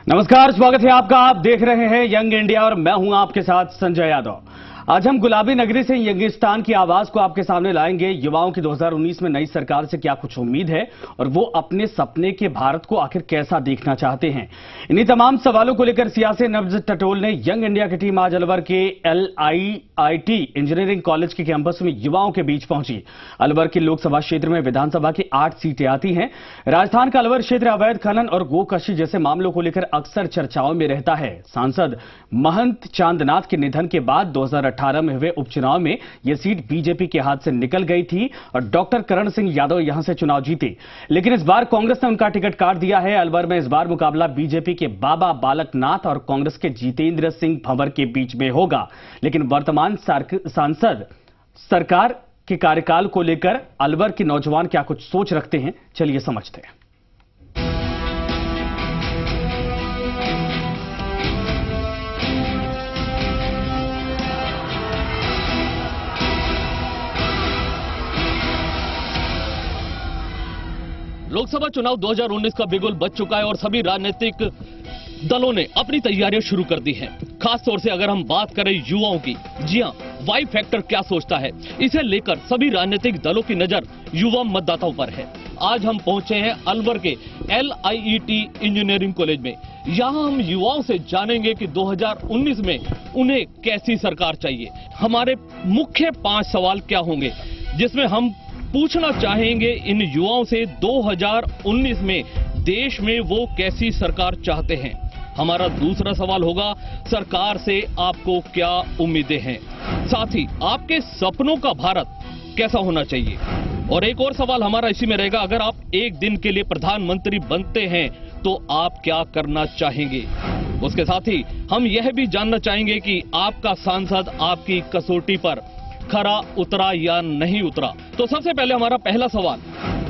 नमस्कार, स्वागत है आपका। आप देख रहे हैं यंग इंडिया और मैं हूं आपके साथ संजय यादव। आज हम गुलाबी नगरी से यंगिस्तान की आवाज को आपके सामने लाएंगे। युवाओं की 2019 में नई सरकार से क्या कुछ उम्मीद है और वो अपने सपने के भारत को आखिर कैसा देखना चाहते हैं, इन्हीं तमाम सवालों को लेकर सियासी नब्ज टटोल ने यंग इंडिया की टीम आज अलवर के LIIT इंजीनियरिंग कॉलेज के कैंपस में युवाओं के बीच पहुंची। अलवर के लोकसभा क्षेत्र में विधानसभा की 8 सीटें आती हैं। राजस्थान का अलवर क्षेत्र अवैध खनन और गोकशी जैसे मामलों को लेकर अक्सर चर्चाओं में रहता है। सांसद महंत चांदनाथ के निधन के बाद 2018 में हुए उपचुनाव में यह सीट बीजेपी के हाथ से निकल गई थी और डॉक्टर करण सिंह यादव यहां से चुनाव जीते, लेकिन इस बार कांग्रेस ने उनका टिकट काट दिया है। अलवर में इस बार मुकाबला बीजेपी के बाबा बालकनाथ और कांग्रेस के जितेंद्र सिंह भंवर के बीच में होगा। लेकिन वर्तमान सांसद सरकार के कार्यकाल को लेकर अलवर के नौजवान क्या कुछ सोच रखते हैं, चलिए समझते हैं। लोकसभा चुनाव 2019 का बिगुल बज चुका है और सभी राजनीतिक दलों ने अपनी तैयारियां शुरू कर दी हैं। खास तौर से अगर हम बात करें युवाओं की, जी हां, वाई फैक्टर क्या सोचता है, इसे लेकर सभी राजनीतिक दलों की नजर युवा मतदाताओं पर है। आज हम पहुंचे हैं अलवर के LIIT इंजीनियरिंग कॉलेज में। यहां हम युवाओं से जानेंगे कि 2019 में उन्हें कैसी सरकार चाहिए। हमारे मुख्य 5 सवाल क्या होंगे, जिसमें हम पूछना चाहेंगे इन युवाओं से 2019 में देश में वो कैसी सरकार चाहते हैं। हमारा दूसरा सवाल होगा, सरकार से आपको क्या उम्मीदें हैं, साथ ही आपके सपनों का भारत कैसा होना चाहिए। और एक और सवाल हमारा इसी में रहेगा, अगर आप एक दिन के लिए प्रधानमंत्री बनते हैं तो आप क्या करना चाहेंगे। उसके साथ ही हम यह भी जानना चाहेंगे कि आपका सांसद आपकी कसौटी पर खरा उतरा या नहीं उतरा। तो सबसे पहले हमारा पहला सवाल,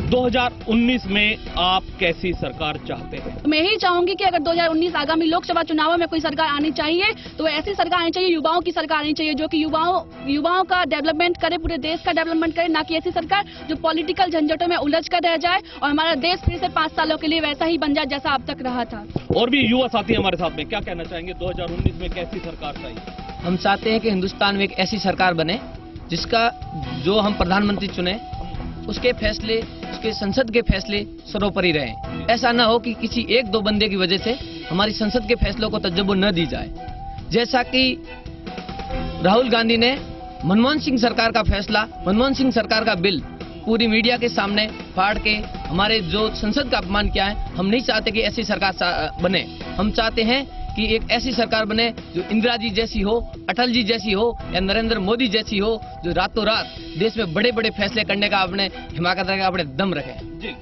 2019 में आप कैसी सरकार चाहते हैं? मैं ही चाहूंगी कि अगर 2019 आगामी लोकसभा चुनावों में कोई सरकार आनी चाहिए तो ऐसी सरकार आनी चाहिए, युवाओं की सरकार आनी चाहिए, जो कि युवाओं का डेवलपमेंट करे, पूरे देश का डेवलपमेंट करे, ना कि ऐसी सरकार जो पॉलिटिकल झंझटों में उलझ कर रह जाए और हमारा देश फिर से 5 सालों के लिए वैसा ही बन जाए जैसा अब तक रहा था। और भी युवा साथी हमारे साथ में, क्या कहना चाहेंगे, 2019 में कैसी सरकार चाहिए? हम चाहते हैं कि हिंदुस्तान में एक ऐसी सरकार बने जिसका जो हम प्रधानमंत्री चुने उसके फैसले, उसके संसद के फैसले सर्वोपरि रहें। ऐसा ना हो कि किसी 1-2 बंदे की वजह से हमारी संसद के फैसलों को तवज्जो न दी जाए। जैसा कि राहुल गांधी ने मनमोहन सिंह सरकार का फैसला, मनमोहन सिंह सरकार का बिल पूरी मीडिया के सामने फाड़ के हमारे जो संसद का अपमान किया है, हम नहीं चाहते कि ऐसी सरकार बने। हम चाहते हैं कि एक ऐसी सरकार बने जो इंदिरा जी जैसी हो, अटल जी जैसी हो या नरेंद्र मोदी जैसी हो, जो रातों रात देश में बड़े बड़े फैसले करने का अपने हिमाकत का अपने दम रखे। जी,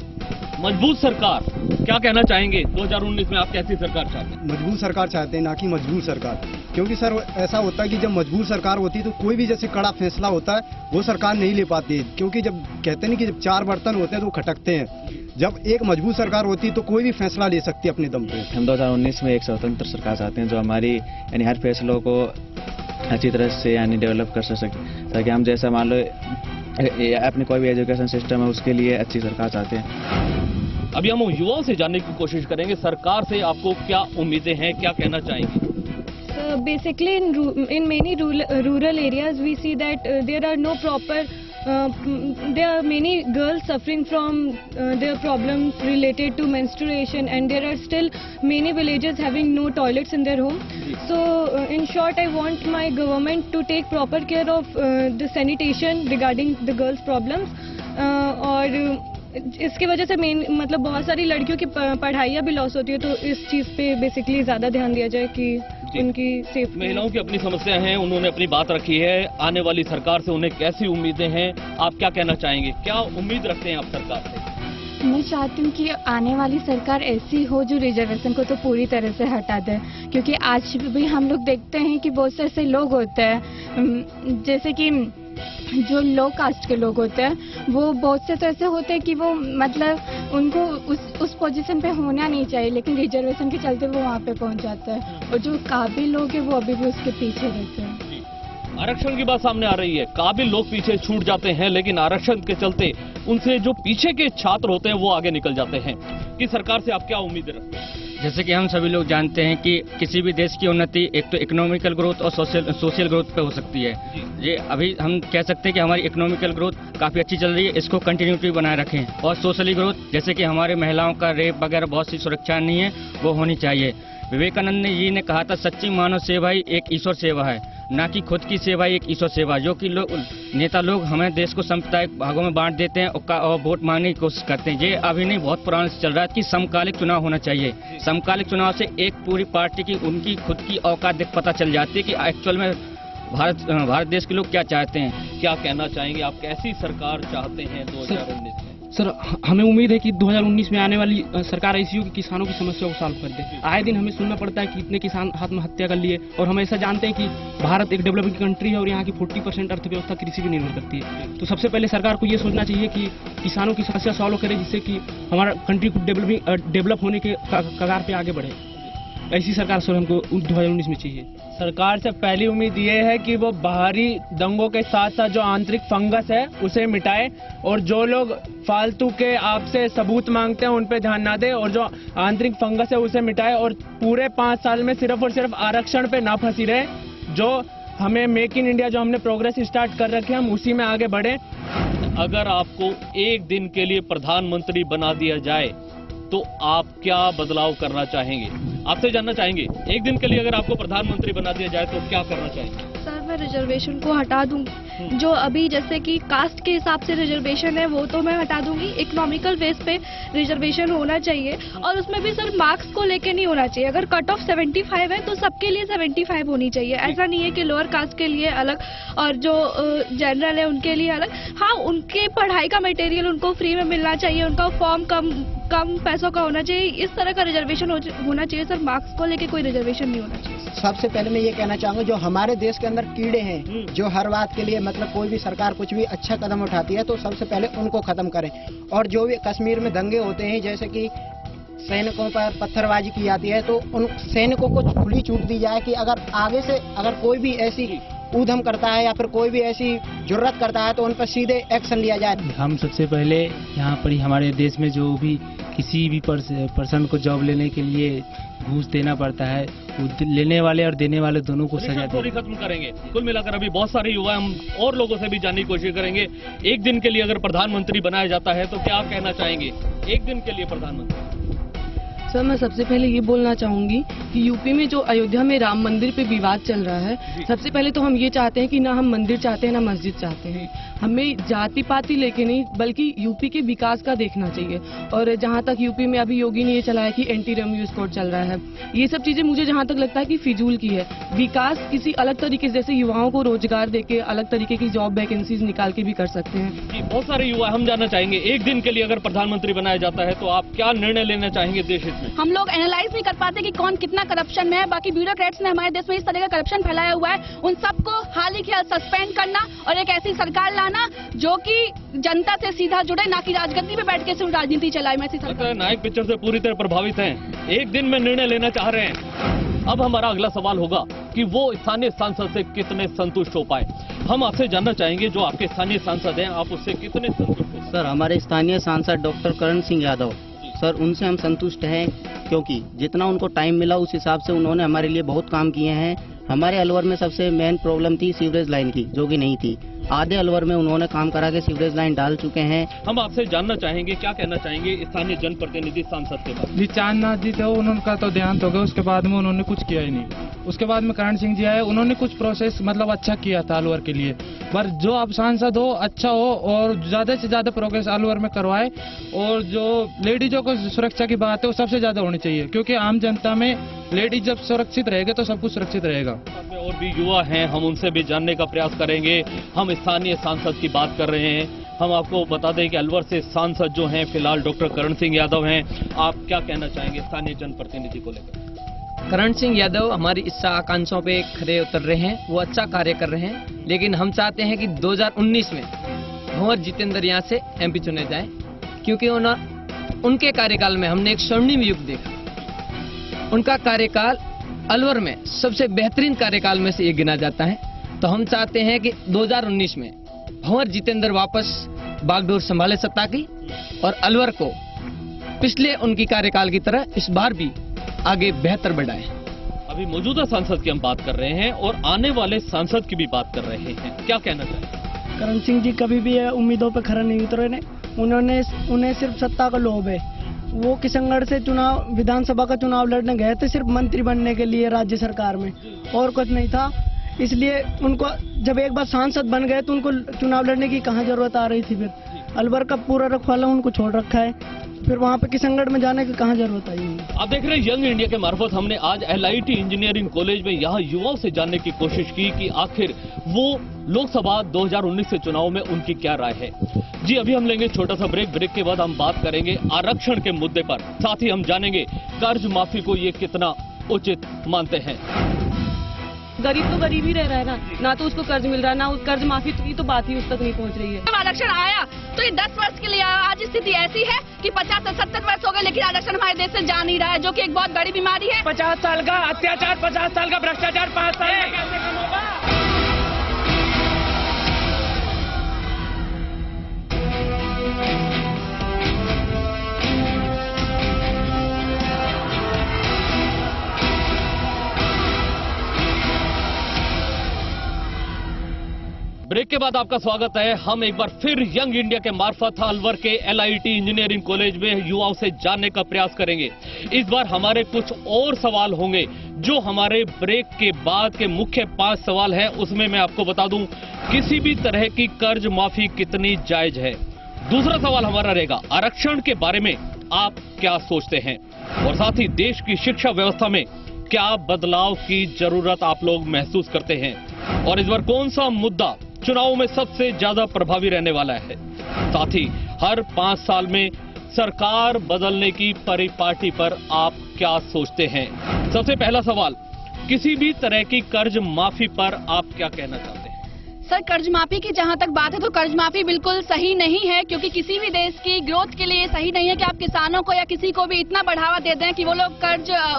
मजबूत सरकार, क्या कहना चाहेंगे, 2019 में आप कैसी सरकार चाहते हैं? मजबूत सरकार चाहते हैं, ना कि मजबूर सरकार। क्योंकि सर ऐसा होता है कि जब मजबूर सरकार होती है तो कोई भी जैसे कड़ा फैसला होता है वो सरकार नहीं ले पाती है। क्योंकि जब कहते नहीं कि जब 4 बर्तन होते हैं तो वो खटकते हैं। जब एक मजबूत सरकार होती है तो कोई भी फैसला ले सकती है अपने दम पे। हम 2019 में एक स्वतंत्र सरकार चाहते हैं जो हमारी यानी हर फैसलों को अच्छी तरह से यानी डेवलप कर सके, ताकि हम जैसा मान लो अपने कोई भी एजुकेशन सिस्टम है उसके लिए अच्छी सरकार चाहते हैं। अभी हम युवाओं से जानने की कोशिश करेंगे, सरकार से आपको क्या उम्मीदें हैं, क्या कहना चाहेंगे? Basically in many rural areas we see that there are no proper there are many girls suffering from their problems related to menstruation, and there are still many villages having no toilets in their home. So in short, I want my government to take proper care of the sanitation regarding the girls problems, और इसकी वजह से मतलब बहुत सारी लड़कियों की पढ़ाइयाँ भी लॉस होती है, तो इस चीज़ पे बेसिकली ज़्यादा ध्यान दिया जाए कि उनकी सेफ्टी। महिलाओं की अपनी समस्या है, उन्होंने अपनी बात रखी है। आने वाली सरकार से उन्हें कैसी उम्मीदें हैं, आप क्या कहना चाहेंगे, क्या उम्मीद रखते हैं आप सरकार से? मैं चाहती हूँ कि आने वाली सरकार ऐसी हो जो रिजर्वेशन को तो पूरी तरह से हटा दे, क्योंकि आज भी हम लोग देखते हैं कि बहुत से ऐसे लोग होते हैं जैसे कि जो लो कास्ट के लोग होते हैं, वो बहुत से तो ऐसे होते हैं कि वो मतलब उनको उस पोजीशन पे होना नहीं चाहिए, लेकिन रिजर्वेशन के चलते वो वहाँ पे पहुँच जाता है, और जो काबिल लोग हैं वो अभी भी उसके पीछे रहते हैं। आरक्षण की बात सामने आ रही है, काबिल लोग पीछे छूट जाते हैं, लेकिन आरक्षण के चलते उनसे जो पीछे के छात्र होते हैं वो आगे निकल जाते हैं। कि सरकार से आप क्या उम्मीद रखते हैं? जैसे कि हम सभी लोग जानते हैं कि किसी भी देश की उन्नति एक तो इकोनॉमिकल ग्रोथ और सोशल ग्रोथ पे हो सकती है। ये अभी हम कह सकते हैं कि हमारी इकोनॉमिकल ग्रोथ काफी अच्छी चल रही है, इसको कंटिन्यूटी बनाए रखें। और सोशली ग्रोथ जैसे कि हमारे महिलाओं का रेप वगैरह बहुत सी सुरक्षा नहीं है, वो होनी चाहिए। विवेकानंद जी ने कहा था सच्ची मानव सेवा ही एक ईश्वर सेवा है, ना कि खुद की सेवा एक ईश्वर सेवा। जो कि नेता लोग हमें देश को सांप्रदायिक भागों में बांट देते हैं और वोट मांगने की कोशिश करते हैं। ये अभी नहीं, बहुत पुराने से चल रहा है कि समकालिक चुनाव होना चाहिए। समकालिक चुनाव से एक पूरी पार्टी की उनकी खुद की औकात पता चल जाती है कि एक्चुअल में भारत देश के लोग क्या चाहते हैं। क्या कहना चाहेंगे आप, कैसी सरकार चाहते हैं 2019 में? सर, हमें उम्मीद है कि 2019 में आने वाली सरकार ऐसी हो कि किसानों की समस्या को सॉल्व कर दे। आए दिन हमें सुनना पड़ता है कि इतने किसान आत्महत्या कर लिए, और हम ऐसा जानते हैं कि भारत एक डेवलपिंग कंट्री है और यहाँ की 40% अर्थव्यवस्था कृषि पर निर्भर करती है। तो सबसे पहले सरकार को ये सोचना चाहिए कि किसानों की समस्या सॉल्व करे, जिससे कि हमारा कंट्री को डेवलप होने के कगार पे आगे बढ़े। ऐसी सरकार सर हमको 2019 में चाहिए। सरकार से पहली उम्मीद ये है कि वो बाहरी दंगों के साथ साथ जो आंतरिक फंगस है उसे मिटाए, और जो लोग फालतू के आपसे सबूत मांगते हैं उन पे ध्यान ना दे, और जो आंतरिक फंगस है उसे मिटाए, और पूरे 5 साल में सिर्फ और सिर्फ आरक्षण पे ना फंसी रहे। जो हमें मेक इन इंडिया जो हमने प्रोग्रेस स्टार्ट कर रखे हैं हम उसी में आगे बढ़े। अगर आपको एक दिन के लिए प्रधानमंत्री बना दिया जाए तो आप क्या बदलाव करना चाहेंगे? आपसे जानना चाहेंगे, एक दिन के लिए अगर आपको प्रधानमंत्री बना दिया जाए तो क्या करना चाहेंगे? सर, मैं रिजर्वेशन को हटा दूंगी। जो अभी जैसे कि कास्ट के हिसाब से रिजर्वेशन है वो तो मैं हटा दूंगी। इकोनॉमिकल बेस पे रिजर्वेशन होना चाहिए, और उसमें भी सर मार्क्स को लेके नहीं होना चाहिए। अगर कट ऑफ 75 है तो सबके लिए 75 होनी चाहिए। ऐसा नहीं है कि लोअर कास्ट के लिए अलग और जो जनरल है उनके लिए अलग। हाँ, उनके पढ़ाई का मटेरियल उनको फ्री में मिलना चाहिए, उनका फॉर्म कम पैसों का होना चाहिए। इस तरह का रिजर्वेशन होना चाहिए सर। मार्क्स को लेके कोई रिजर्वेशन नहीं होना चाहिए। सबसे पहले मैं ये कहना चाहूंगा, जो हमारे देश के अंदर कीड़े हैं जो हर बात के लिए मतलब कोई भी सरकार कुछ भी अच्छा कदम उठाती है तो सबसे पहले उनको खत्म करें। और जो भी कश्मीर में दंगे होते हैं, जैसे कि सैनिकों पर पत्थरबाजी की जाती है, तो उन सैनिकों को खुली छूट दी जाए कि अगर आगे से अगर कोई भी ऐसी ऊधम करता है या फिर कोई भी ऐसी जुर्रत करता है तो उन पर सीधे एक्शन लिया जाए। हम सबसे पहले यहाँ पर ही हमारे देश में जो भी किसी भी पर्सन को जॉब लेने के लिए घूस देना पड़ता है, लेने वाले और देने वाले दोनों को सजा थोड़ी खत्म करेंगे। कुल मिलाकर अभी बहुत सारे युवा, हम और लोगों से भी जानने की कोशिश करेंगे। एक दिन के लिए अगर प्रधानमंत्री बनाया जाता है तो क्या कहना चाहेंगे? एक दिन के लिए प्रधानमंत्री। सर, मैं सबसे पहले ये बोलना चाहूंगी कि यूपी में जो अयोध्या में राम मंदिर पे विवाद चल रहा है, सबसे पहले तो हम ये चाहते हैं कि ना हम मंदिर चाहते हैं ना मस्जिद चाहते हैं। हमें जाति पाति लेके नहीं बल्कि यूपी के विकास का देखना चाहिए। और जहाँ तक यूपी में अभी योगी ने ये चलाया कि एंटी रेवेन्यू स्कोर चल रहा है, ये सब चीजें मुझे जहाँ तक लगता है कि फिजूल की है। विकास किसी अलग तरीके से, जैसे युवाओं को रोजगार देके अलग तरीके की जॉब वैकेंसीज निकाल के भी कर सकते हैं। जी, बहुत सारे युवा, हम जानना चाहेंगे एक दिन के लिए अगर प्रधानमंत्री बनाया जाता है तो आप क्या निर्णय लेना चाहेंगे देश हित में? हम लोग एनालाइज नहीं कर पाते कि कौन कितना करप्शन में है। बाकी ब्यूरोक्रेट्स ने हमारे देश में इस तरह का करप्शन फैलाया हुआ है, उन सबको हाल ही के सस्पेंड करना और एक ऐसी सरकार लाना जो कि जनता से सीधा जुड़े, ना कि राजगद्दी पे बैठ के सिर्फ राजनीति चलाए। मैं ऐसी सरकार नायक पिक्चर से पूरी तरह प्रभावित हैं, एक दिन में निर्णय लेना चाह रहे हैं। अब हमारा अगला सवाल होगा कि वो स्थानीय सांसद से कितने संतुष्ट हो पाए। हम आपसे जानना चाहेंगे, जो आपके स्थानीय सांसद हैं, आप उससे कितने संतुष्ट हो? सर, हमारे स्थानीय सांसद डॉक्टर करण सिंह यादव सर, उनसे हम संतुष्ट हैं, क्योंकि जितना उनको टाइम मिला उस हिसाब से उन्होंने हमारे लिए बहुत काम किए हैं। हमारे अलवर में सबसे मेन प्रॉब्लम थी सीवरेज लाइन की, जो कि नहीं थी। आधे अलवर में उन्होंने काम करा के सीवरेज लाइन डाल चुके हैं। हम आपसे जानना चाहेंगे, क्या कहना चाहेंगे स्थानीय जनप्रतिनिधि सांसद के बारे में? जी, चांदनाथ जी थे, उनका तो देहांत हो गया, उसके बाद में उन्होंने कुछ किया ही नहीं। उसके बाद में करण सिंह जी आए, उन्होंने कुछ प्रोसेस मतलब अच्छा किया था अलवर के लिए। पर जो अब सांसद हो, अच्छा हो और ज्यादा से ज्यादा प्रोग्रेस अलवर में करवाए। और जो लेडीजों को सुरक्षा की बात है वो सबसे ज्यादा होनी चाहिए, क्योंकि आम जनता में लेडीज जब सुरक्षित रहेगा तो सब कुछ सुरक्षित रहेगा। और भी युवा हैं, हम उनसे भी जानने का प्रयास करेंगे। हम स्थानीय सांसद की बात कर रहे हैं। हम आपको बता दें कि अलवर से सांसद जो हैं फिलहाल डॉक्टर करण सिंह यादव हैं। आप क्या कहना चाहेंगे स्थानीय जनप्रतिनिधि को लेकर? करण सिंह यादव हमारी इच्छा आकांक्षाओं पे खरे उतर रहे हैं, वो अच्छा कार्य कर रहे हैं। लेकिन हम चाहते हैं कि 2019 में भंवर जितेंद्र यहाँ से MP चुने जाए, क्योंकि उनके कार्यकाल में हमने एक स्वर्णिम युग देखा। उनका कार्यकाल अलवर में सबसे बेहतरीन कार्यकाल में से एक गिना जाता है। तो हम चाहते हैं कि 2019 में भंवर जितेंद्र वापस बागडोर संभाले सत्ता की और अलवर को पिछले उनकी कार्यकाल की तरह इस बार भी आगे बेहतर बढ़ाएं। अभी मौजूदा सांसद की हम बात कर रहे हैं और आने वाले सांसद की भी बात कर रहे हैं, क्या कहना चाहिए? करण सिंह जी कभी भी उम्मीदों पर खरा नहीं उतरे ने। उन्हें सिर्फ सत्ता का लोभ है। वो किशनगढ़ से चुनाव विधानसभा का चुनाव लड़ने गए थे सिर्फ मंत्री बनने के लिए राज्य सरकार में, और कुछ नहीं था। इसलिए उनको जब एक बार सांसद बन गए तो उनको चुनाव लड़ने की कहाँ जरूरत आ रही थी। फिर अलवर का पूरा रखवाला उनको छोड़ रखा है, फिर वहाँ पे किशनगढ़ में जाने की कहाँ जरूरत आई। आप देख रहे हैं यंग इंडिया के मार्फत हमने आज LIT इंजीनियरिंग कॉलेज में यहाँ युवाओं से जानने की कोशिश की कि आखिर वो लोकसभा 2019 के चुनाव में उनकी क्या राय है। जी अभी हम लेंगे छोटा सा ब्रेक के बाद हम बात करेंगे आरक्षण के मुद्दे पर, साथ ही हम जानेंगे कर्ज माफी को ये कितना उचित मानते हैं। गरीब तो गरीब ही रह रहा है ना तो उसको कर्ज मिल रहा है, ना उस कर्ज माफी की तो बात ही उस तक नहीं पहुंच रही है। जब आरक्षण आया तो ये 10 वर्ष के लिए आया। आज स्थिति ऐसी है कि 50 से 70 वर्ष हो गए लेकिन आरक्षण हमारे देश से जा नहीं रहा है, जो कि एक बहुत बड़ी बीमारी है। 50 साल का अत्याचार, 50 साल का भ्रष्टाचार 5 साल में कैसे कम होगा? ब्रेक के बाद आपका स्वागत है। हम एक बार फिर यंग इंडिया के मार्फत अलवर के LIT इंजीनियरिंग कॉलेज में युवाओं से जानने का प्रयास करेंगे। इस बार हमारे कुछ और सवाल होंगे जो हमारे ब्रेक के बाद के मुख्य 5 सवाल हैं, उसमें मैं आपको बता दूं किसी भी तरह की कर्ज माफी कितनी जायज है। दूसरा सवाल हमारा रहेगा आरक्षण के बारे में आप क्या सोचते हैं, और साथ ही देश की शिक्षा व्यवस्था में क्या बदलाव की जरूरत आप लोग महसूस करते हैं, और इस बार कौन सा मुद्दा चुनाव में सबसे ज्यादा प्रभावी रहने वाला है। साथ ही हर 5 साल में सरकार बदलने की परिपाटी पर आप क्या सोचते हैं। सबसे पहला सवाल, किसी भी तरह की कर्ज माफी पर आप क्या कहना चाहते हैं? सर कर्ज माफी की जहां तक बात है तो कर्ज माफी बिल्कुल सही नहीं है, क्योंकि किसी भी देश की ग्रोथ के लिए सही नहीं है कि आप किसानों को या किसी को भी इतना बढ़ावा दे दें कि वो लोग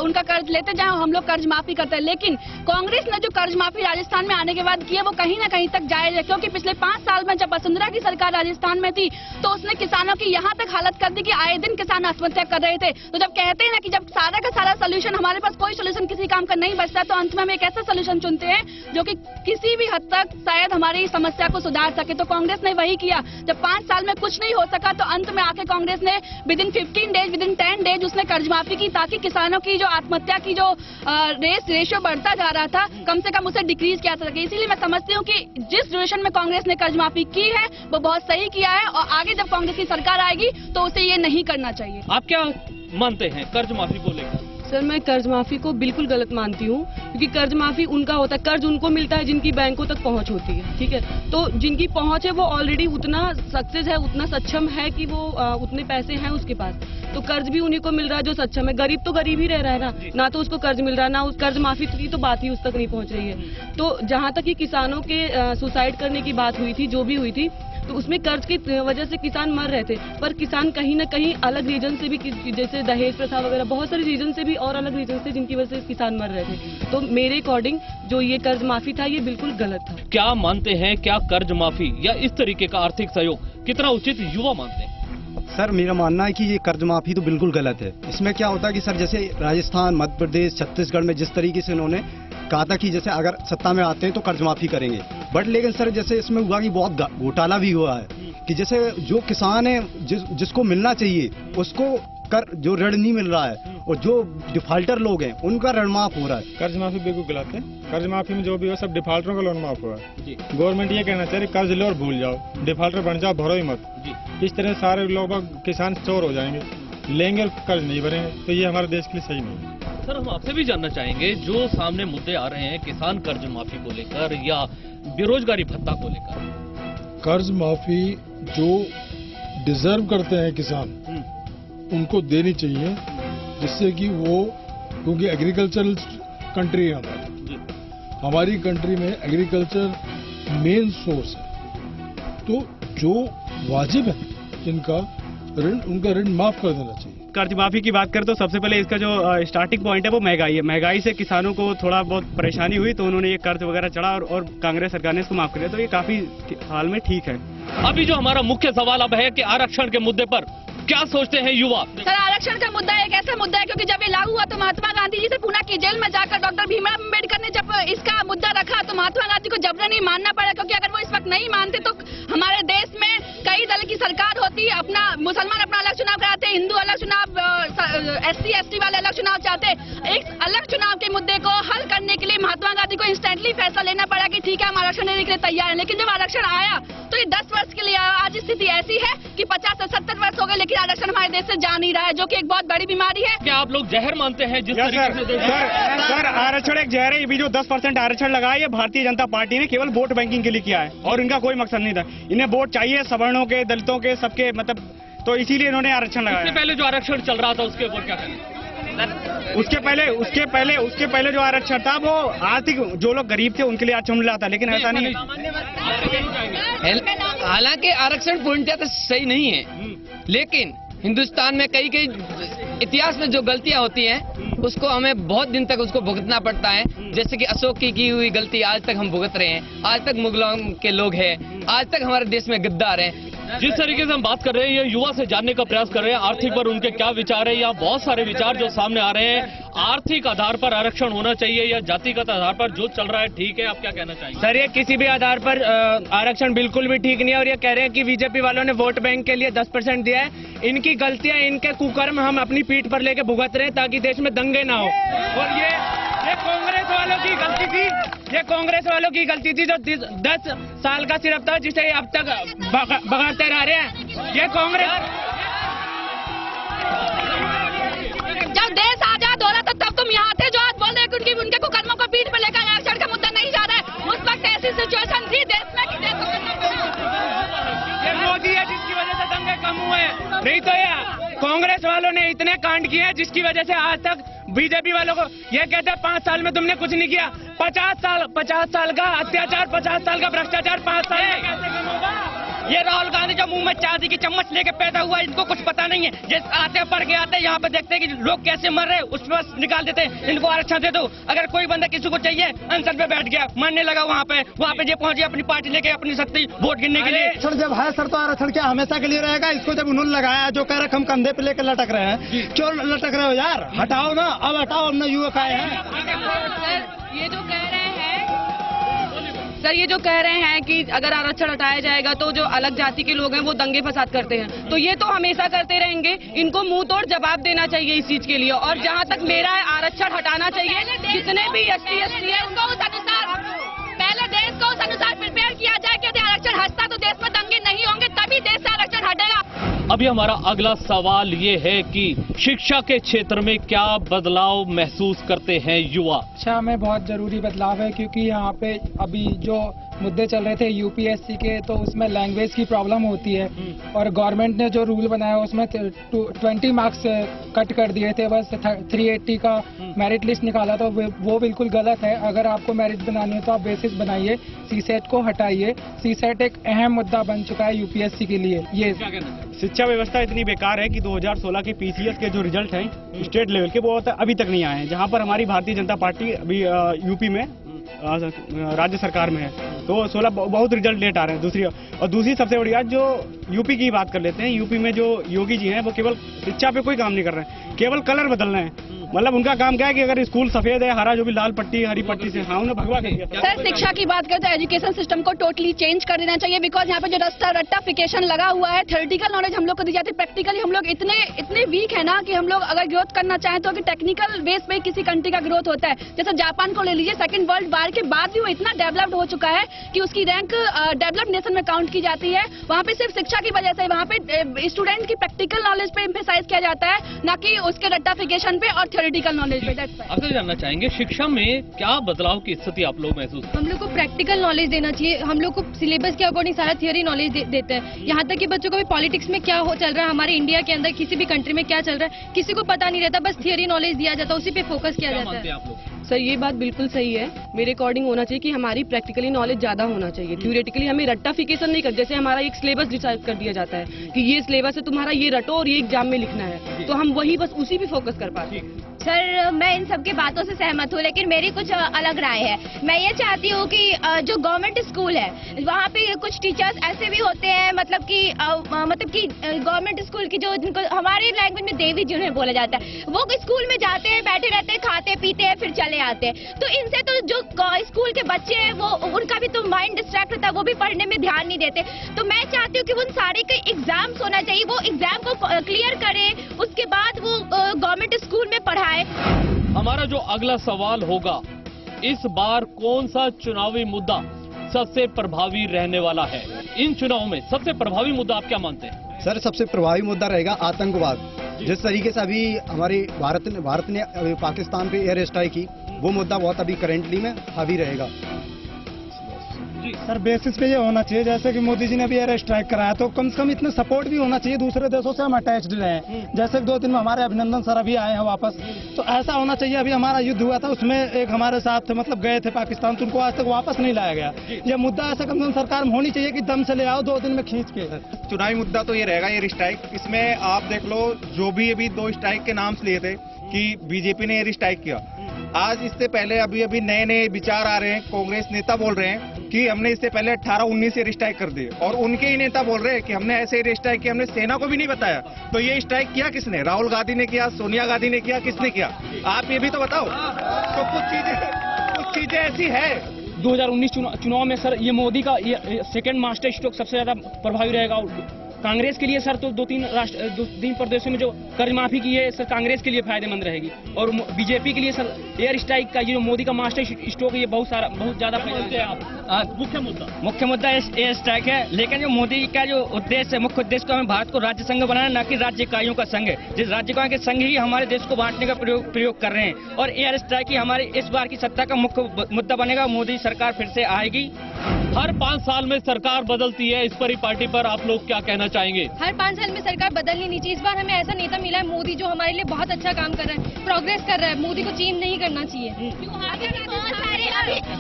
उनका कर्ज लेते जाएं और हम लोग कर्ज माफी करते हैं। लेकिन कांग्रेस ने जो कर्ज माफी राजस्थान में आने के बाद की है वो कहीं ना कहीं तक जायज है, क्योंकि पिछले 5 साल में जब वसुंधरा की सरकार राजस्थान में थी तो उसने किसानों की यहाँ तक हालत कर दी कि आए दिन किसान आत्महत्या कर रहे थे। तो जब कहते हैं ना कि जब सारा का सारा सोल्यूशन, हमारे पास कोई सोल्यूशन किसी काम का नहीं बचता, तो अंत में हम एक ऐसा सोल्यूशन चुनते हैं जो कि किसी भी हद तक शायद हमारी समस्या को सुधार सके। तो कांग्रेस ने वही किया। जब 5 साल में कुछ नहीं हो सका तो अंत में आके कांग्रेस ने विदिन 15 डेज, विदिन 10 डेज उसने कर्ज माफी की, ताकि किसानों की जो आत्महत्या की जो रेशियो बढ़ता जा रहा था कम से कम उसे डिक्रीज किया जा सके। इसीलिए मैं समझती हूँ कि जिस ड्यूरेशन में कांग्रेस ने कर्ज माफी की है वो बहुत सही किया है, और आगे जब कांग्रेस की सरकार आएगी तो उसे ये नहीं करना चाहिए। आप क्या मानते हैं कर्ज माफी को लेकर? सर मैं कर्ज माफी को बिल्कुल गलत मानती हूँ, क्योंकि कर्ज माफी उनका होता है, कर्ज उनको मिलता है जिनकी बैंकों तक पहुँच होती है, ठीक है। तो जिनकी पहुँच है वो ऑलरेडी उतना सक्सेस है, उतना सक्षम है कि वो उतने पैसे हैं उसके पास, तो कर्ज भी उन्हीं को मिल रहा है जो सक्षम है। गरीब तो गरीब ही रह रहा है ना तो उसको कर्ज मिल रहा है, ना उस कर्ज माफी की तो बात ही उस तक नहीं पहुँच रही है। तो जहाँ तक कि किसानों के सुसाइड करने की बात हुई थी, जो भी हुई थी, तो उसमें कर्ज की वजह से किसान मर रहे थे, पर किसान कहीं ना कहीं अलग रीजन से भी, जैसे दहेज प्रथा वगैरह बहुत सारे रीजन से भी और अलग रीजन से जिनकी वजह से किसान मर रहे थे। तो मेरे अकॉर्डिंग जो ये कर्ज माफी था ये बिल्कुल गलत था। क्या मानते हैं, क्या कर्ज माफी या इस तरीके का आर्थिक सहयोग कितना उचित युवा मानते हैं? सर मेरा मानना है कि ये कर्ज माफी तो बिल्कुल गलत है। इसमें क्या होता है कि सर जैसे राजस्थान, मध्य प्रदेश, छत्तीसगढ़ में जिस तरीके से उन्होंने कहा था कि जैसे अगर सत्ता में आते हैं तो कर्ज माफी करेंगे, बट लेकिन सर जैसे इसमें हुआ कि बहुत घोटाला भी हुआ है कि जैसे जो किसान है जिसको मिलना चाहिए उसको जो ऋण नहीं मिल रहा है, और जो डिफाल्टर लोग हैं उनका ऋण माफ हो रहा है। कर्ज माफी बिल्कुल गलत है। कर्ज माफी में जो भी हो सब डिफाल्टरों का लोन माफ हुआ है। गवर्नमेंट ये कहना चाहिए कर्ज लो और भूल जाओ, डिफाल्टर बन जाओ, भरो ही मत। इस तरह सारे लोग किसान चोर हो जाएंगे, लेंगे और कर्ज नहीं भरेंगे, तो ये हमारे देश के लिए सही नहीं है। सर हम आपसे भी जानना चाहेंगे, जो सामने मुद्दे आ रहे हैं किसान कर्ज माफी को लेकर या बेरोजगारी भत्ता को लेकर, कर्ज माफी जो डिजर्व करते हैं किसान उनको देनी चाहिए, जिससे कि वो, क्योंकि एग्रीकल्चरल कंट्री है हमारी कंट्री में एग्रीकल्चर मेन सोर्स है, तो जो वाजिब है जिनका ऋण, उनका ऋण माफ कर देना चाहिए। कर्ज माफी की बात करें तो सबसे पहले इसका जो स्टार्टिंग पॉइंट है वो महंगाई है। महंगाई से किसानों को थोड़ा बहुत परेशानी हुई तो उन्होंने ये कर्ज वगैरह चढ़ा और कांग्रेस सरकार ने इसको माफ कर दिया, तो ये काफी हाल में ठीक है। अभी जो हमारा मुख्य सवाल अब है कि आरक्षण के मुद्दे पर क्या सोचते हैं युवा? सर, आरक्षण का मुद्दा एक ऐसा मुद्दा है क्योंकि जब ये लागू हुआ तो महात्मा गांधी जी से पुणे की जेल में जाकर डॉक्टर भीमराव अम्बेडकर ने जब इसका मुद्दा रखा तो महात्मा गांधी को जबरन ही मानना पड़ा, क्योंकि अगर वो इस वक्त नहीं मानते तो हमारे देश में कई दल की सरकार होती, अपना मुसलमान अपना अलग चुनाव कराते, हिंदू अलग चुनाव, SC/ST वाले अलग चुनाव चाहते। एक अलग चुनाव के मुद्दे को हल करने के लिए महात्मा गांधी को इंस्टेंटली फैसला लेना पड़ा कि ठीक है हम आरक्षण देने के लिए तैयार हैं। लेकिन जब आरक्षण आया तो ये 10 वर्ष के लिए आज स्थिति ऐसी है कि 50 से 70 वर्ष हो गए लेकिन आरक्षण हमारे देश से जा नहीं रहा है, जो कि एक बहुत बड़ी बीमारी है। क्या आप लोग जहर मानते हैं जिस तरीके से? सर, आरक्षण एक जहर है। ये जो 10% आरक्षण लगा है ये भारतीय जनता पार्टी ने केवल वोट बैंकिंग के लिए किया है और इनका कोई मकसद नहीं था। इन्हें वोट चाहिए सवर्णों के, दलितों के, सबके, मतलब तो इसीलिए इन्होंने आरक्षण लगाया। इससे पहले जो आरक्षण चल रहा था उसके ऊपर क्या करें? उसके पहले जो आरक्षण था वो आर्थिक, जो लोग गरीब थे उनके लिए अच्छा मिल रहा था, लेकिन ऐसा नहीं। हालांकि आरक्षण पूर्णतः तो सही नहीं है, लेकिन हिंदुस्तान में कई इतिहास में जो गलतियां होती हैं उसको हमें बहुत दिन तक उसको भुगतना पड़ता है। जैसे कि अशोक की हुई गलती आज तक हम भुगत रहे हैं, आज तक मुगलों के लोग हैं, आज तक हमारे देश में गद्दार हैं। जिस तरीके से हम बात कर रहे हैं, ये युवा से जानने का प्रयास कर रहे हैं आर्थिक पर उनके क्या विचार है। यहाँ बहुत सारे विचार जो सामने आ रहे हैं, आर्थिक आधार पर आरक्षण होना चाहिए या जातिगत आधार पर जो चल रहा है ठीक है, आप क्या कहना चाहिए? सर, ये किसी भी आधार पर आरक्षण बिल्कुल भी ठीक नहीं है और ये कह रहे हैं कि बीजेपी वालों ने वोट बैंक के लिए 10% दिया है। इनकी गलतियां, इनके कुकर्म हम अपनी पीठ पर लेके भुगत रहे हैं ताकि देश में दंगे ना हो। और ये कांग्रेस वालों की गलती थी, ये कांग्रेस वालों की गलती थी जो 10 साल का सिर्फ था जिसे अब तक भगाते रह रहे हैं। ये कांग्रेस जब देश आजाद हो रहा था तब तुम यहाँ थे जो आज बोल रहे हैं कि उनके कुकर्मों को पीठ पर लेकर आरक्षण का मुद्दा नहीं जा रहा है। उस वक्त ऐसी सिचुएशन थी देश में कि देश ये मोदी है जिसकी वजह से दंगे कम हुए, नहीं तो ये कांग्रेस वालों ने इतने कांड किए हैं जिसकी वजह से आज तक बीजेपी वालों को ये कहते हैं 5 साल में तुमने कुछ नहीं किया। 50 साल का अत्याचार, 50 साल का भ्रष्टाचार 5 साल में कैसे कम होगा? ये राहुल गांधी जो मुंह में चांदी की चम्मच लेके पैदा हुआ, इनको कुछ पता नहीं है। जिस आते पढ़ के आते यहाँ पे देखते हैं कि लोग कैसे मर रहे हैं, उस पर निकाल देते हैं। इनको आरक्षण दे दो। अगर कोई बंदा किसी को चाहिए अनशन पे बैठ गया, मरने लगा वहाँ पे ये पहुंच गया अपनी पार्टी लेके, अपनी शक्ति वोट गिनने के लिए। सर, जब है सर तो आरक्षण क्या हमेशा के लिए रहेगा? इसको जब उन्होंने लगाया, जो कह रहे हम कंधे पे लेकर लटक रहे हैं, क्यों लटक रहे हो यार? हटाओ ना, अब हटाओ, अब न युवक आए हैं। सर, ये जो कह रहे हैं कि अगर आरक्षण हटाया जाएगा तो जो अलग जाति के लोग हैं वो दंगे फसाद करते हैं, तो ये तो हमेशा करते रहेंगे। इनको मुंह तोड़ जवाब देना चाहिए इस चीज के लिए। और जहां तक मेरा आरक्षण हटाना चाहिए, जितने भी ST/SC है उनको उस अनुसार, पहले देश को उस अनुसार प्रिपेयर किया जाए कि यदि आरक्षण हटता तो देश में दंगे नहीं होंगे, तभी देश से आरक्षण हटेगा। अभी हमारा अगला सवाल ये है कि शिक्षा के क्षेत्र में क्या बदलाव महसूस करते हैं युवा? शिक्षा में बहुत जरूरी बदलाव है, क्योंकि यहाँ पे अभी जो मुद्दे चल रहे थे UPSC के, तो उसमें लैंग्वेज की प्रॉब्लम होती है और गवर्नमेंट ने जो रूल बनाया उसमें 20 मार्क्स कट कर दिए थे। बस 380 का मेरिट लिस्ट निकाला, तो वो बिल्कुल गलत है। अगर आपको मेरिट बनानी है तो आप बेसिस बनाइए, CSET को हटाइए। CSET एक अहम मुद्दा बन चुका है UPSC के लिए। ये शिक्षा व्यवस्था इतनी बेकार है कि 2016 के PCS के जो रिजल्ट हैं स्टेट लेवल के, वो अभी तक नहीं आए हैं। जहां पर हमारी भारतीय जनता पार्टी अभी यूपी में राज्य सरकार में है, तो 16 बहुत रिजल्ट लेट आ रहे हैं। दूसरी सबसे बड़ी बात, जो यूपी की बात कर लेते हैं, यूपी में जो योगी जी हैं वो केवल शिक्षा पे कोई काम नहीं कर रहे हैं, केवल कलर बदल रहे हैं। मतलब उनका काम क्या है कि अगर स्कूल सफेद है, हरा जो भी लाल पट्टी हरी पट्टी से, हाँ, उन्हें भगवा कर दिया। सर, शिक्षा की बात करें तो एजुकेशन सिस्टम को टोटली चेंज कर देना चाहिए, बिकॉज यहाँ पे जो रट्टाफिकेशन लगा हुआ है, थ्योरेटिकल नॉलेज हम लोग को दी जाती है, प्रैक्टिकली हम लोग इतने वीक है ना कि हम लोग अगर ग्रोथ करना चाहें तो टेक्निकल बेस पे किसी कंट्री का ग्रोथ होता है। जैसे जापान को ले लीजिए, सेकंड वर्ल्ड वॉर के बाद भी वो इतना डेवलप्ड हो चुका है कि उसकी रैंक डेवलप्ड नेशन में काउंट की जाती है। वहाँ पे सिर्फ शिक्षा की वजह से वहाँ पे स्टूडेंट की प्रैक्टिकल नॉलेज पे एम्फेसाइज किया जाता है, ना कि उसके रट्टाफिकेशन पे और थ्योरेटिकल नॉलेज पे। आपसे जानना चाहेंगे शिक्षा में क्या बदलाव की स्थिति आप लोग महसूस? हम लोग को प्रैक्टिकल नॉलेज देना चाहिए। हम लोग को सिलेबस के अकॉर्डिंग सारा थियोरी नॉलेज देते हैं। यहाँ तक कि बच्चों को भी पॉलिटिक्स में क्या चल रहा है, हमारे इंडिया के अंदर किसी भी कंट्री में क्या चल रहा है, किसी को पता नहीं रहता, बस थियोरी नॉलेज दिया जाता है, उसी पे फोकस किया जाता है। सर ये बात बिल्कुल सही है। मेरे अकॉर्डिंग होना चाहिए कि हमारी प्रैक्टिकली नॉलेज ज्यादा होना चाहिए। थ्योरेटिकली हमें रट्टाफिकेशन नहीं कर, जैसे हमारा एक सिलेबस डिसाइड कर दिया जाता है कि ये सिलेबस है तुम्हारा, ये रटो और ये एग्जाम में लिखना है, तो हम वही बस उसी पे फोकस कर पाते हैं। सर मैं इन सब की बातों से सहमत हूँ, लेकिन मेरी कुछ अलग राय है। मैं ये चाहती हूँ कि जो गवर्नमेंट स्कूल है वहाँ पे कुछ टीचर्स ऐसे भी होते हैं, मतलब कि गवर्नमेंट स्कूल की जो जिनको हमारे लैंग्वेज में देवी जिन्हें बोला जाता है, वो स्कूल में जाते हैं, बैठे रहते हैं, खाते पीते हैं, फिर चले आते हैं। तो इनसे तो जो स्कूल के बच्चे हैं वो उनका भी तो माइंड डिस्ट्रैक्ट होता है, वो भी पढ़ने में ध्यान नहीं देते। तो मैं चाहती हूँ कि उन सारे के एग्जाम्स होना चाहिए, वो एग्जाम को क्लियर करें, उसके बाद वो गवर्नमेंट स्कूल में पढ़ाए। हमारा जो अगला सवाल होगा, इस बार कौन सा चुनावी मुद्दा सबसे प्रभावी रहने वाला है? इन चुनाव में सबसे प्रभावी मुद्दा आप क्या मानते हैं? सर सबसे प्रभावी मुद्दा रहेगा आतंकवाद। जिस तरीके से अभी हमारे भारत ने अभी पाकिस्तान पे एयर स्ट्राइक की, वो मुद्दा बहुत अभी करेंटली में हावी रहेगा। सर बेसिस पे ये होना चाहिए, जैसे कि मोदी जी ने भी एयर स्ट्राइक कराया, तो कम से कम इतना सपोर्ट भी होना चाहिए। दूसरे देशों से हम अटैच्ड रहे, जैसे 2 दिन में हमारे अभिनंदन सर अभी आए हैं वापस, तो ऐसा होना चाहिए। अभी हमारा युद्ध हुआ था, उसमें एक हमारे साथ मतलब गए थे पाकिस्तान, तो उनको आज तक वापस नहीं लाया गया। ये मुद्दा ऐसा कम से कम सरकार में होनी चाहिए कि दम से ले आओ, 2 दिन में खींच के। चुनावी मुद्दा तो ये रहेगा एयर स्ट्राइक। इसमें आप देख लो, जो भी अभी 2 स्ट्राइक के नाम लिए थे कि बीजेपी ने एयर स्ट्राइक किया, आज इससे पहले अभी नए विचार आ रहे हैं। कांग्रेस नेता बोल रहे हैं कि हमने इससे पहले 18-19 एयर स्ट्राइक कर दिए, और उनके ही नेता बोल रहे हैं कि हमने ऐसे एयर स्ट्राइक किया, हमने सेना को भी नहीं बताया। तो ये स्ट्राइक किया किसने? राहुल गांधी ने किया, सोनिया गांधी ने किया, किसने किया? आप ये भी तो बताओ। तो कुछ चीजें ऐसी है। 2019 चुनाव में सर ये मोदी का ये सेकंड मास्टर स्ट्रोक सबसे ज्यादा प्रभावी रहेगा। कांग्रेस के लिए सर तो 2-3 प्रदेशों में जो कर्ज माफी की है सर, कांग्रेस के लिए फायदेमंद रहेगी। और बीजेपी के लिए सर एयर स्ट्राइक का ये जो मोदी का मास्टर स्ट्रोक है, ये बहुत ज्यादा मुख्य मुद्दा एयर स्ट्राइक है। लेकिन जो मोदी का जो उद्देश्य है, मुख्य उद्देश्य को हमें भारत को राज्य संघ बनाना, न कि राज्य इकाइयों का संघ है। जिस राज्य इकाइयों के संघ ही हमारे देश को बांटने का प्रयोग कर रहे हैं, और एयर स्ट्राइक ही हमारे इस बार की सत्ता का मुख्य मुद्दा बनेगा। मोदी सरकार फिर से आएगी। हर 5 साल में सरकार बदलती है, इस पर ही पार्टी पर आप लोग क्या कहना चाहेंगे? हर 5 साल में सरकार बदलनी नहीं चाहिए। इस बार हमें ऐसा नेता मिला है मोदी, जो हमारे लिए बहुत अच्छा काम कर रहा है, प्रोग्रेस कर रहा है। मोदी को चेंज नहीं करना चाहिए।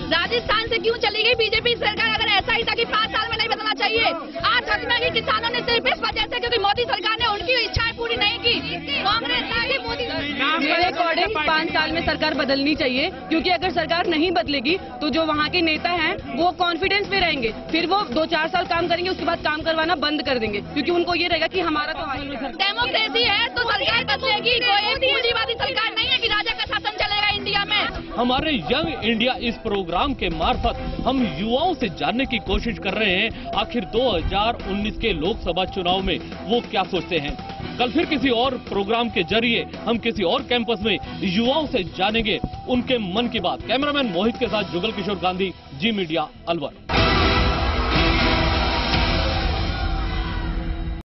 राजस्थान से क्यों चली गई बीजेपी सरकार? अगर ऐसा ही था कि 5 साल में नहीं बदलना चाहिए। आज हत्या की किसानों ने सिर्फ इस वजह से क्योंकि मोदी सरकार ने उनकी इच्छाएं पूरी नहीं की। कांग्रेस मेरे अकॉर्डिंग 5 साल में सरकार बदलनी चाहिए, क्योंकि अगर सरकार नहीं बदलेगी तो जो वहाँ के नेता हैं वो कॉन्फिडेंस में रहेंगे, फिर वो 2-4 साल काम करेंगे, उसके बाद काम करवाना बंद कर देंगे, क्योंकि उनको ये रहेगा कि हमारा तो डेमोक्रेसी है तो सरकार बदलेगी। कोई पूंजीवादी सरकार नहीं है कि राजा का शासन चलेगा इंडिया में। हमारे यंग इंडिया इस प्रोग्राम के मार्फत हम युवाओं से जानने की कोशिश कर रहे हैं, आखिर 2019 के लोकसभा चुनाव में वो क्या सोचते हैं। कल फिर किसी और प्रोग्राम के जरिए हम किसी और कैंपस में युवाओं से जानेंगे उनके मन की बात। कैमरामैन मोहित के साथ जुगल किशोर गांधी, जी मीडिया, अलवर।